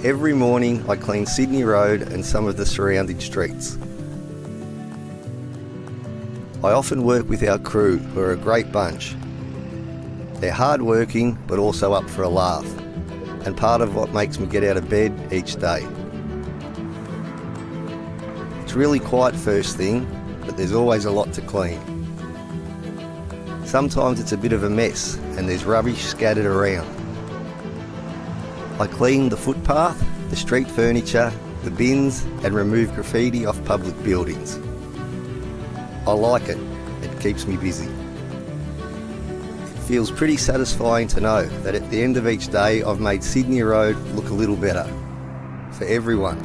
Every morning I clean Sydney Road and some of the surrounding streets. I often work with our crew, who are a great bunch. They're hard working but also up for a laugh, and part of what makes me get out of bed each day. It's really quiet first thing, but there's always a lot to clean. Sometimes it's a bit of a mess and there's rubbish scattered around. I clean the footpath, the street furniture, the bins and remove graffiti off public buildings. I like it. It keeps me busy. It feels pretty satisfying to know that at the end of each day I've made Sydney Road look a little better for everyone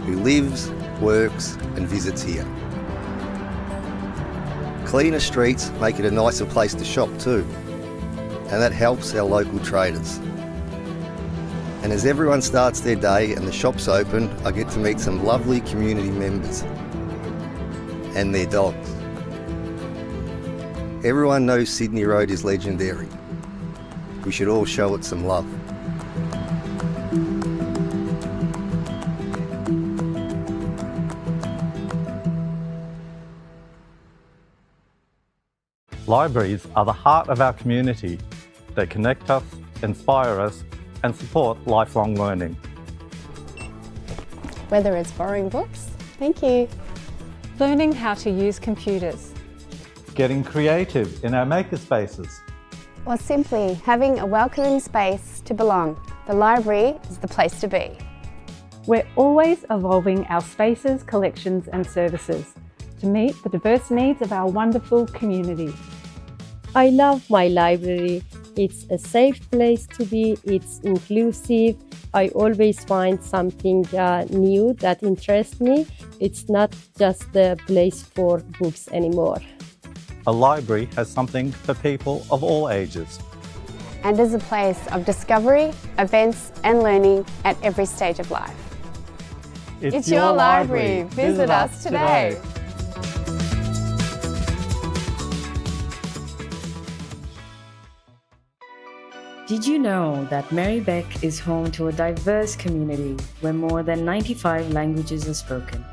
who lives, works and visits here. Cleaner streets make it a nicer place to shop too, and that helps our local traders. And as everyone starts their day and the shop's open, I get to meet some lovely community members and their dogs. Everyone knows Sydney Road is legendary. We should all show it some love. Libraries are the heart of our community. They connect us, inspire us, and support lifelong learning. Whether it's borrowing books, thank you, learning how to use computers, getting creative in our makerspaces, or simply having a welcoming space to belong, the library is the place to be. We're always evolving our spaces, collections and services to meet the diverse needs of our wonderful community. I love my library. It's a safe place to be, it's inclusive. I always find something new that interests me. It's not just a place for books anymore. A library has something for people of all ages. And is a place of discovery, events and learning at every stage of life. It's your library. Visit us today. Did you know that Merri-bek is home to a diverse community where more than 95 languages are spoken?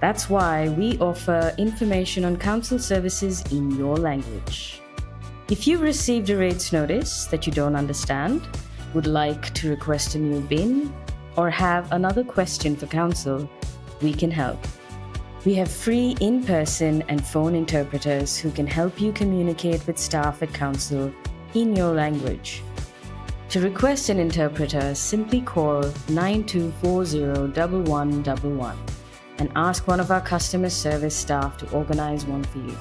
That's why we offer information on council services in your language. If you received a rates notice that you don't understand, would like to request a new bin, or have another question for council, we can help. We have free in-person and phone interpreters who can help you communicate with staff at council in your language. To request an interpreter, simply call 92401111 and ask one of our customer service staff to organize one for you.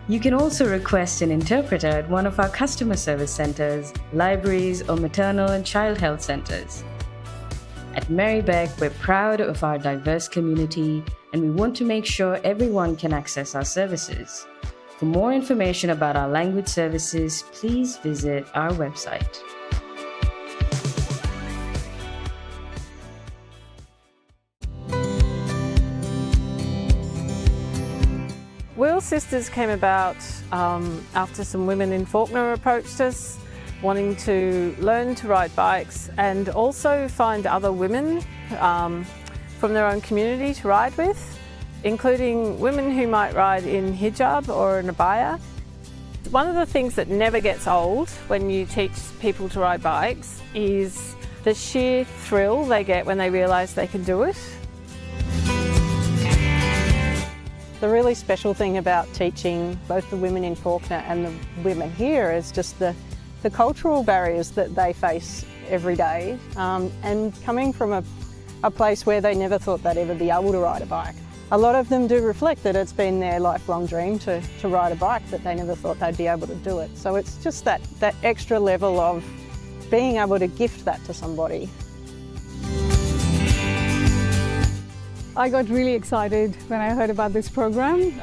You can also request an interpreter at one of our customer service centers, libraries, or maternal and child health centers. At Merri-bek, we're proud of our diverse community and we want to make sure everyone can access our services. For more information about our language services, please visit our website. Wheel Sisters came about after some women in Fawkner approached us, wanting to learn to ride bikes and also find other women from their own community to ride with, including women who might ride in hijab or an abaya. One of the things that never gets old when you teach people to ride bikes is the sheer thrill they get when they realise they can do it. The really special thing about teaching both the women in Fawkner and the women here is just the cultural barriers that they face every day, and coming from a place where they never thought they'd ever be able to ride a bike. A lot of them do reflect that it's been their lifelong dream to ride a bike, but they never thought they'd be able to do it. So it's just that extra level of being able to gift that to somebody. I got really excited when I heard about this program.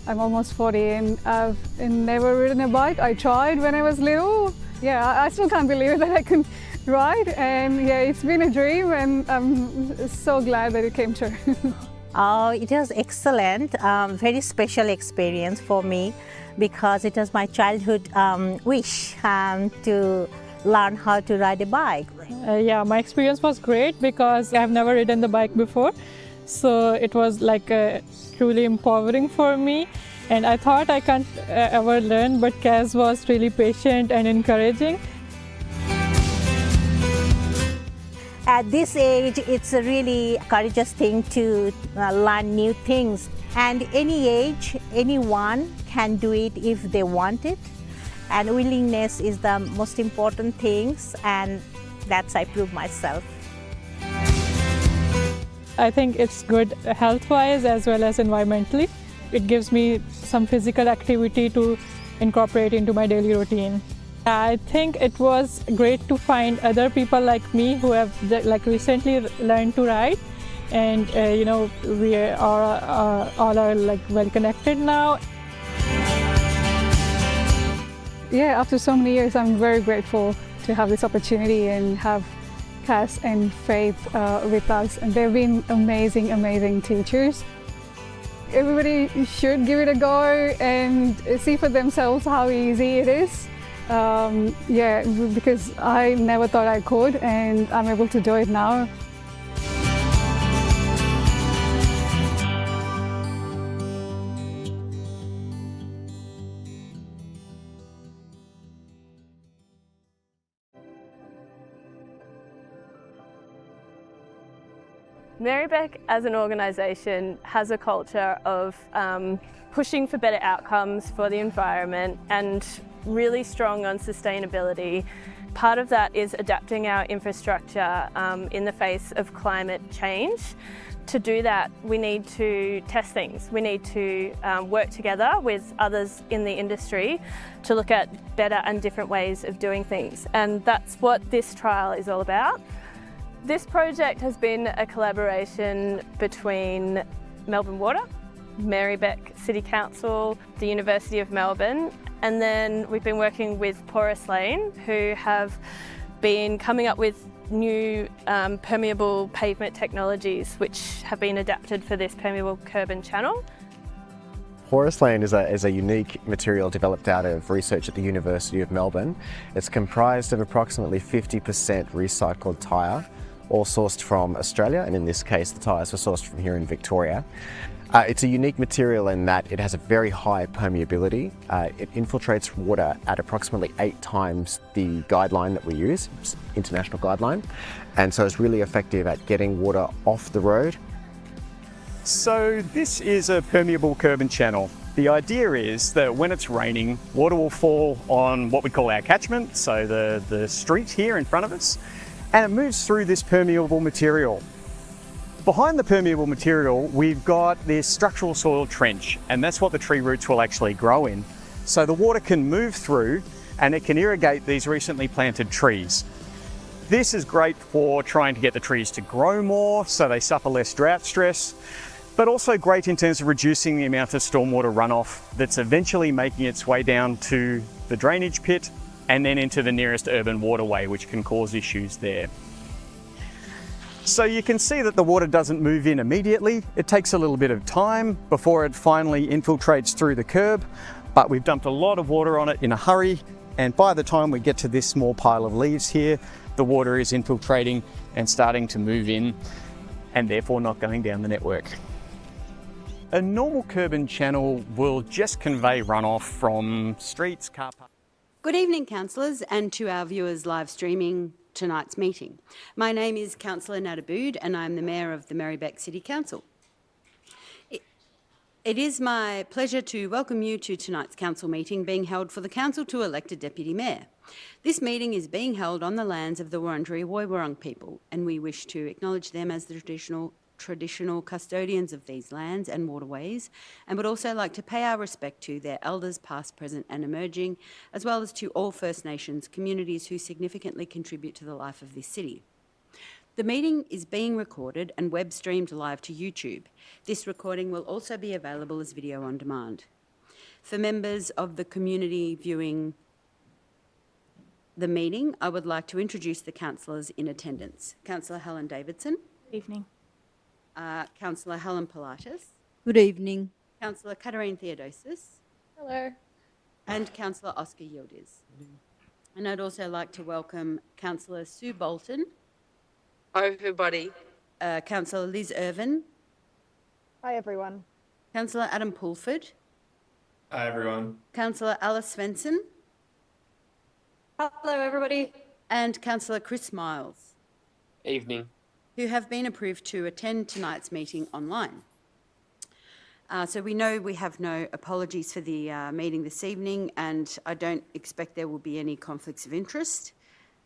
I'm almost 40 and I've never ridden a bike. I tried when I was little. Yeah, I still can't believe that I can ride, and yeah, it's been a dream and I'm so glad that it came true. It was excellent, very special experience for me because it was my childhood wish to learn how to ride a bike. Yeah, my experience was great because I've never ridden the bike before. So it was like truly empowering for me. And I thought I can't ever learn, but Kaz was really patient and encouraging. At this age, it's a really courageous thing to learn new things. And any age, anyone can do it if they want it. And willingness is the most important things, and that's I prove myself. I think it's good health-wise as well as environmentally. It gives me some physical activity to incorporate into my daily routine. I think it was great to find other people like me who have recently learned to ride, and we are all well connected now. Yeah, after so many years, I'm very grateful to have this opportunity and have Cass and Faith with us, and they've been amazing, amazing teachers. Everybody should give it a go and see for themselves how easy it is. Yeah, because I never thought I could, and I'm able to do it now. Merri-bek as an organisation has a culture of pushing for better outcomes for the environment and really strong on sustainability. Part of that is adapting our infrastructure in the face of climate change. To do that, we need to test things. We need to work together with others in the industry to look at better and different ways of doing things. And that's what this trial is all about. This project has been a collaboration between Melbourne Water, Merri-bek City Council, the University of Melbourne, and then we've been working with Porous Lane, who have been coming up with new permeable pavement technologies which have been adapted for this permeable curb and channel. Porous Lane is a unique material developed out of research at the University of Melbourne. It's comprised of approximately 50% recycled tyre, all sourced from Australia, and in this case the tyres were sourced from here in Victoria. It's a unique material in that it has a very high permeability. It infiltrates water at approximately 8 times the guideline that we use, international guideline, and so it's really effective at getting water off the road. So this is a permeable curb and channel. The idea is that when it's raining, water will fall on what we call our catchment, so the street here in front of us, and it moves through this permeable material. Behind the permeable material, we've got this structural soil trench, and that's what the tree roots will actually grow in. So the water can move through and it can irrigate these recently planted trees. This is great for trying to get the trees to grow more so they suffer less drought stress, but also great in terms of reducing the amount of stormwater runoff that's eventually making its way down to the drainage pit and then into the nearest urban waterway, which can cause issues there. So you can see that the water doesn't move in immediately. It takes a little bit of time before it finally infiltrates through the curb, but we've dumped a lot of water on it in a hurry, and by the time we get to this small pile of leaves here, the water is infiltrating and starting to move in, and therefore not going down the network. A normal curb and channel will just convey runoff from streets, car parks. Good evening, councillors, and to our viewers live streaming tonight's meeting. My name is Councillor Nadabood and I'm the Mayor of the Merri-bek City Council. It is my pleasure to welcome you to tonight's council meeting being held for the council to elect a Deputy Mayor. This meeting is being held on the lands of the Wurundjeri Woiwurrung people, and we wish to acknowledge them as the traditional custodians of these lands and waterways, and would also like to pay our respect to their elders past, present and emerging, as well as to all First Nations communities who significantly contribute to the life of this city. The meeting is being recorded and web streamed live to YouTube. This recording will also be available as video on demand. For members of the community viewing the meeting, I would like to introduce the councillors in attendance. Councillor Helen Davidson. Good evening. Councillor Helen Politis. Good evening. Councillor Katarine Theodosis. Hello. And Councillor Oscar Yildiz. And I'd also like to welcome Councillor Sue Bolton, Hi, everybody. Councillor Liz Irvin, Hi, everyone. Councillor Adam Pulford, Hi, everyone. Councillor Alice Svensson, Hello, everybody. and Councillor Chris Miles, Evening. who have been approved to attend tonight's meeting online. So we know we have no apologies for the meeting this evening, and I don't expect there will be any conflicts of interest.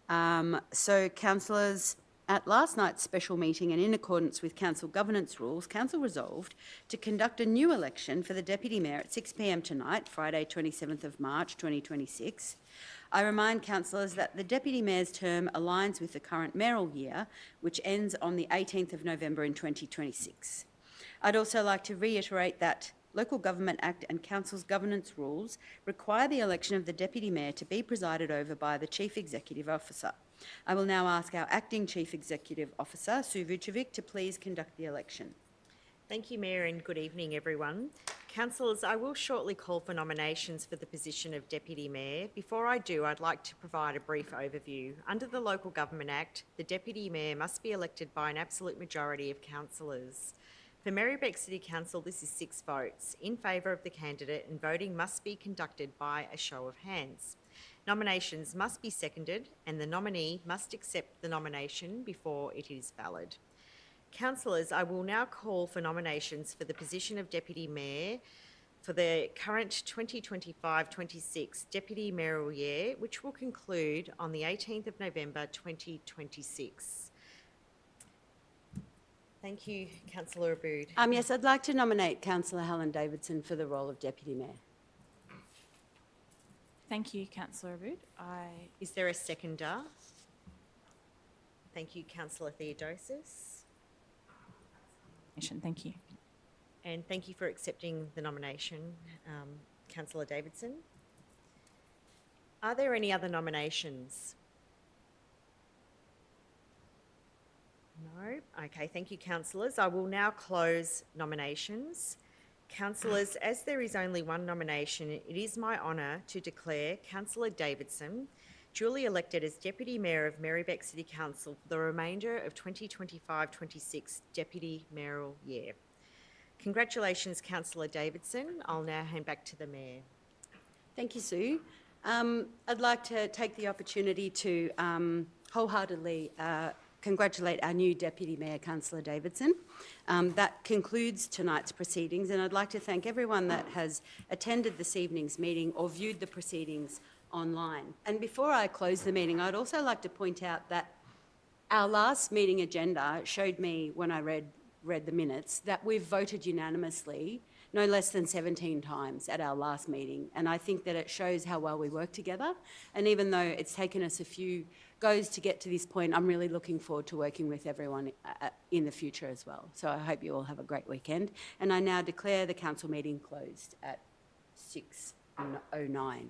So councillors, at last night's special meeting and in accordance with council governance rules, council resolved to conduct a new election for the Deputy Mayor at 6 p.m. tonight, Friday 27th of March 2026. I remind councillors that the Deputy Mayor's term aligns with the current mayoral year, which ends on the 18th of November in 2026. I'd also like to reiterate that Local Government Act and Council's governance rules require the election of the Deputy Mayor to be presided over by the Chief Executive Officer. I will now ask our Acting Chief Executive Officer, Sue Vucevic, to please conduct the election. Thank you, Mayor, and good evening, everyone. Councillors, I will shortly call for nominations for the position of Deputy Mayor. Before I do, I'd like to provide a brief overview. Under the Local Government Act, the Deputy Mayor must be elected by an absolute majority of councillors. For Merri-bek City Council, this is 6 votes in favour of the candidate, and voting must be conducted by a show of hands. Nominations must be seconded, and the nominee must accept the nomination before it is valid. Councillors, I will now call for nominations for the position of Deputy Mayor for the current 2025-26 Deputy Mayoral Year, which will conclude on the 18th of November 2026. Thank you, Councillor Aboud. Yes, I'd like to nominate Councillor Helen Davidson for the role of Deputy Mayor. Thank you, Councillor Aboud. Is there a seconder? Thank you, Councillor Theodosis. Thank you. And thank you for accepting the nomination, Councillor Davidson. Are there any other nominations? No? Okay, thank you, councillors. I will now close nominations. Councillors, as there is only one nomination, it is my honour to declare Councillor Davidson duly elected as Deputy Mayor of Merri-bek City Council for the remainder of 2025-26 Deputy Mayoral Year. Congratulations, Councillor Davidson. I'll now hand back to the Mayor. Thank you, Sue. I'd like to take the opportunity to wholeheartedly congratulate our new Deputy Mayor, Councillor Davidson. That concludes tonight's proceedings, and I'd like to thank everyone that has attended this evening's meeting or viewed the proceedings online. And before I close the meeting, I'd also like to point out that our last meeting agenda showed me, when I read the minutes, that we've voted unanimously no less than 17 times at our last meeting. And I think that it shows how well we work together. And even though it's taken us a few goes to get to this point, I'm really looking forward to working with everyone in the future as well. So I hope you all have a great weekend. And I now declare the council meeting closed at 6:09.